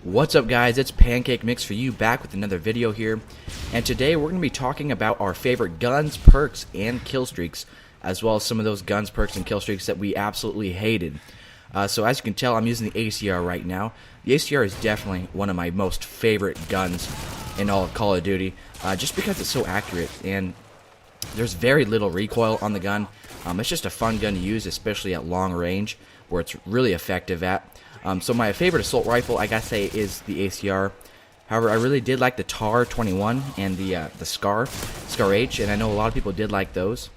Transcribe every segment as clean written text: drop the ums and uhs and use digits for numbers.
What's up, guys? It's Pancake Mix for you, back with another video here, and today we're going to be talking about our favorite guns, perks, and kill streaks, as well as some of those guns, perks, and kill streaks that we absolutely hated. So as you can tell, I'm using the ACR right now. The ACR is definitely one of my most favorite guns in all of Call of Duty, just because it's so accurate, and there's very little recoil on the gun. It's just a fun gun to use, especially at long range, where it's really effective at. So my favorite assault rifle, I gotta say, is the ACR. However, I really did like the TAR 21 and the Scar H, and I know a lot of people did like those.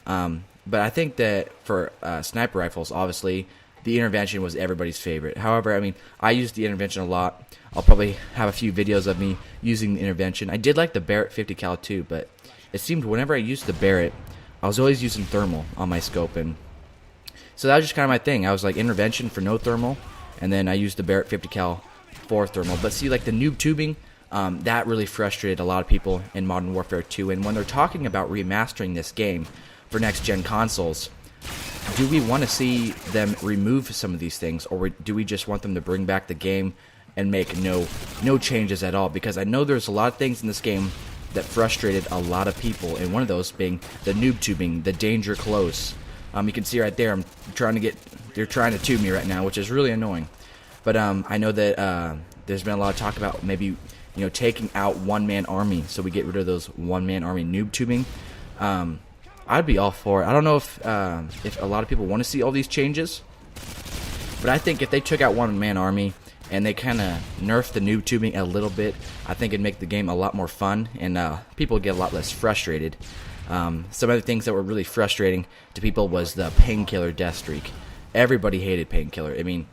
But I think that for sniper rifles, obviously, the Intervention was everybody's favorite. However, I mean, I used the Intervention a lot. I'll probably have a few videos of me using the Intervention. I did like the Barrett 50 cal too, but it seemed whenever I used the Barrett, I was always using thermal on my scope, and so that was just kind of my thing. I was like Intervention for no thermal, and then I used the Barrett 50 cal for thermal. But see, like the noob tubing, that really frustrated a lot of people in Modern Warfare 2. And when they're talking about remastering this game for next-gen consoles, do we want to see them remove some of these things, or do we just want them to bring back the game and make no changes at all? Because I know there's a lot of things in this game that frustrated a lot of people, and one of those being the noob tubing, the danger close. You can see right there, they're trying to tube me right now, which is really annoying. But I know that there's been a lot of talk about maybe taking out one-man army, so we get rid of those one-man army noob tubing. I'd be all for it. I don't know if a lot of people want to see all these changes, but I think if they took out one-man army and they kind of nerfed the noob tubing a little bit, I think it'd make the game a lot more fun, and people would get a lot less frustrated. Some other things that were really frustrating to people was the painkiller death streak. Everybody hated painkiller. I mean,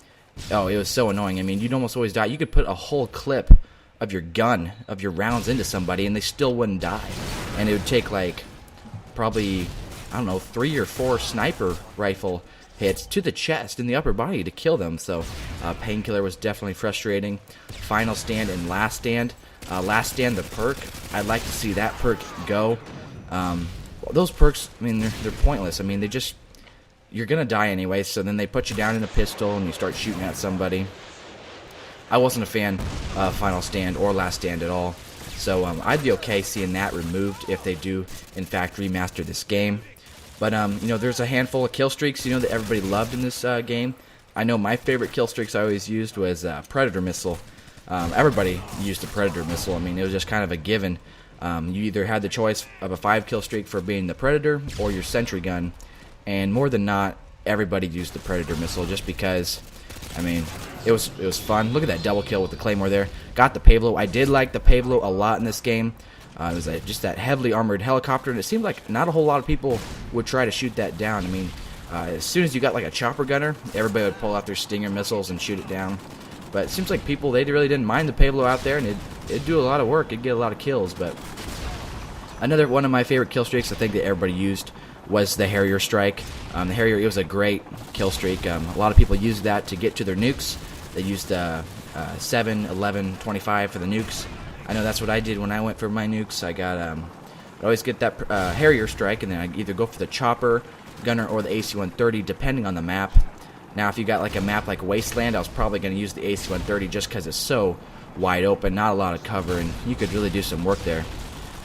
it was so annoying. I mean, you'd almost always die. You could put a whole clip of your gun, of your rounds into somebody, and they still wouldn't die. And it would take like probably, I don't know, 3 or 4 sniper rifle hits to the chest and the upper body to kill them. So painkiller was definitely frustrating. Final stand and last stand. Last stand, the perk, I'd like to see that perk go. Those perks, I mean, they're pointless. I mean, you're gonna die anyway, so then they put you down in a pistol and you start shooting at somebody. I wasn't a fan of Final Stand or Last Stand at all, so I'd be okay seeing that removed if they do in fact remaster this game. But there's a handful of kill streaks that everybody loved in this game. I know my favorite kill streaks I always used was Predator Missile. Everybody used the Predator Missile. I mean, it was just kind of a given. You either had the choice of a 5 kill streak for being the Predator or your Sentry gun, and more than not, everybody used the Predator Missile just because, I mean, it was fun. Look at that double kill with the Claymore there. Got the Pavlo. I did like the Pavlo a lot in this game. It was just that heavily armored helicopter, and it seemed like not a whole lot of people would try to shoot that down. I mean, as soon as you got like a chopper gunner, everybody would pull out their Stinger missiles and shoot it down. But it seems like people, they really didn't mind the Pavlo out there, and it'd do a lot of work. It'd get a lot of kills. But another one of my favorite kill streaks I think that everybody used was the Harrier Strike. The Harrier, it was a great kill streak. A lot of people used that to get to their nukes. They used 7, 11, 25 for the nukes. I know that's what I did when I went for my nukes. I always get that Harrier Strike, and then I either go for the Chopper, Gunner, or the AC-130, depending on the map. Now, if you got like a map like Wasteland, I was probably going to use the AC-130 just because it's so wide open, not a lot of cover, and you could really do some work there.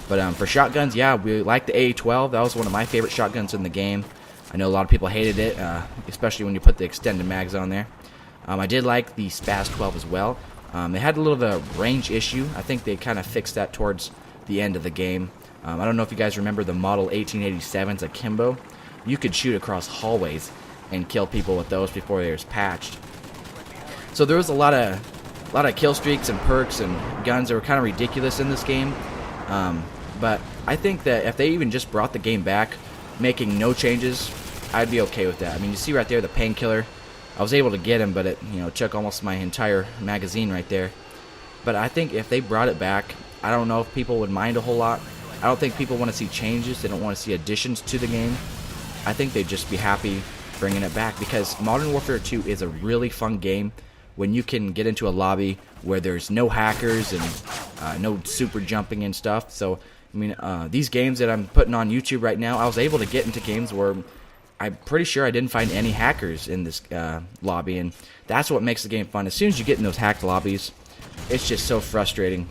But for shotguns, yeah, we like the AA-12. That was one of my favorite shotguns in the game. I know a lot of people hated it, especially when you put the extended mags on there. I did like the SPAS-12 as well. They had a little bit of a range issue. I think they kind of fixed that towards the end of the game. I don't know if you guys remember the Model 1887's Akimbo. You could shoot across hallways and kill people with those before they was patched. So there was a lot of kill streaks and perks and guns that were kind of ridiculous in this game. But I think that if they even just brought the game back, making no changes, I'd be okay with that. I mean, you see right there the painkiller. I was able to get him, but it took almost my entire magazine right there. But I think if they brought it back, I don't know if people would mind a whole lot. I don't think people want to see changes. They don't want to see additions to the game. I think they'd just be happy bringing it back, because Modern Warfare 2 is a really fun game when you can get into a lobby where there's no hackers and no super jumping and stuff. So, I mean, these games that I'm putting on YouTube right now, I was able to get into games where I'm pretty sure I didn't find any hackers in this lobby, and that's what makes the game fun. As soon as you get in those hacked lobbies, it's just so frustrating.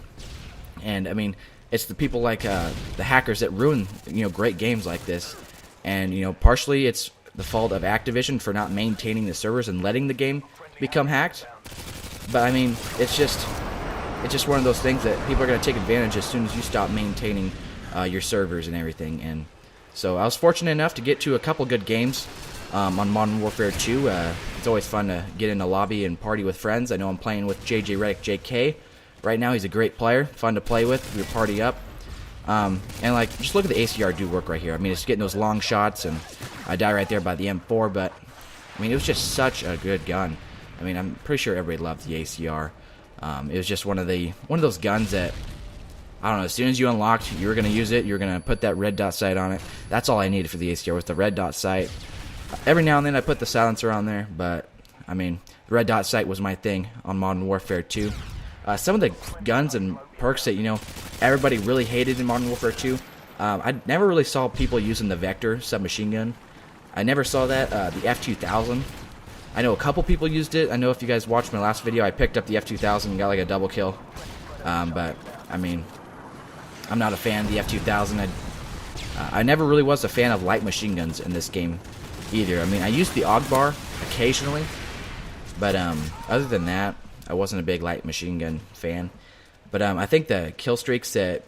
And I mean, it's the people like the hackers that ruin great games like this. And partially it's the fault of Activision for not maintaining the servers and letting the game become hacked. But I mean, it's just one of those things that people are going to take advantage as soon as you stop maintaining your servers and everything. And so I was fortunate enough to get to a couple good games on Modern Warfare 2. It's always fun to get in a lobby and party with friends. I know I'm playing with JJ Redick JK right now. He's a great player, fun to play with. We party up. And like, just look at the ACR do work right here. I mean, it's getting those long shots, and I die right there by the M4. But I mean, it was just such a good gun. I mean, I'm pretty sure everybody loved the ACR. It was just one of those guns that, I don't know, as soon as you unlocked, you were going to use it, you were going to put that red dot sight on it. That's all I needed for the ACR was the red dot sight. Every now and then I put the silencer on there, but I mean, the red dot sight was my thing on Modern Warfare 2. Some of the guns and perks that everybody really hated in Modern Warfare 2, I never really saw people using the Vector submachine gun. I never saw that. The F2000. I know a couple people used it. I know if you guys watched my last video, I picked up the F2000 and got like a double kill. But I mean, I'm not a fan of the F2000. I never really was a fan of light machine guns in this game either. I mean, I used the AUG bar occasionally, but other than that, I wasn't a big light machine gun fan. But I think the kill streaks that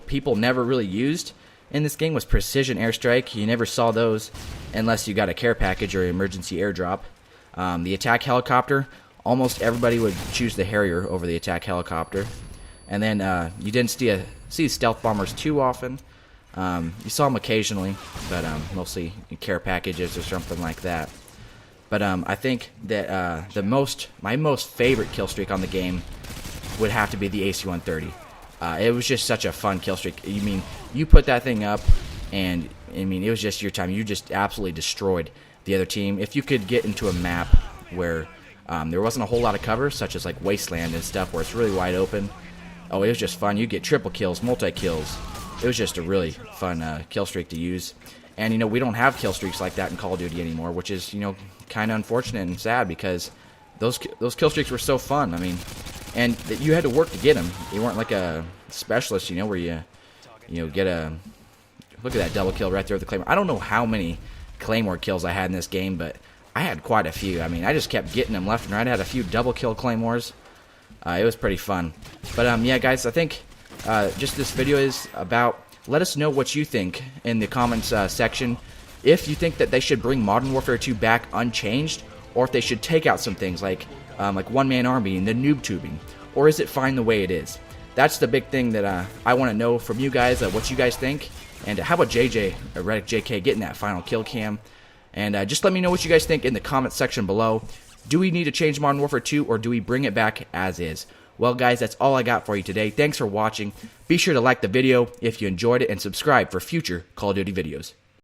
people never really used in this game was precision airstrike. You never saw those unless you got a care package or emergency airdrop. The attack helicopter, almost everybody would choose the Harrier over the attack helicopter. And then you didn't see stealth bombers too often. You saw them occasionally, but mostly care packages or something like that. But I think that my most favorite kill streak on the game would have to be the AC-130. It was just such a fun kill streak. I mean, you put that thing up, and I mean, it was just your time. You just absolutely destroyed the other team. If you could get into a map where there wasn't a whole lot of cover, such as like Wasteland and stuff, where it's really wide open, oh, it was just fun. You get triple kills, multi kills. It was just a really fun kill streak to use. And we don't have kill streaks like that in Call of Duty anymore, which is kind of unfortunate and sad, because those kill streaks were so fun. I mean, and you had to work to get them. You weren't like a specialist, where you get a look at that double kill right there with the Claymore. I don't know how many Claymore kills I had in this game, but I had quite a few. I mean, I just kept getting them left and right. I had a few double kill Claymores. It was pretty fun. But yeah, guys, I think just this video is about, let us know what you think in the comments section. If you think that they should bring Modern Warfare 2 back unchanged, or if they should take out some things like one-man army and the noob tubing, or is it fine the way it is? That's the big thing that I want to know from you guys, what you guys think. And how about JJ Redick JK getting that final kill cam? And just let me know what you guys think in the comment section below. Do we need to change Modern Warfare 2, or do we bring it back as is? Well, guys, that's all I got for you today. Thanks for watching. Be sure to like the video if you enjoyed it, and subscribe for future Call of Duty videos.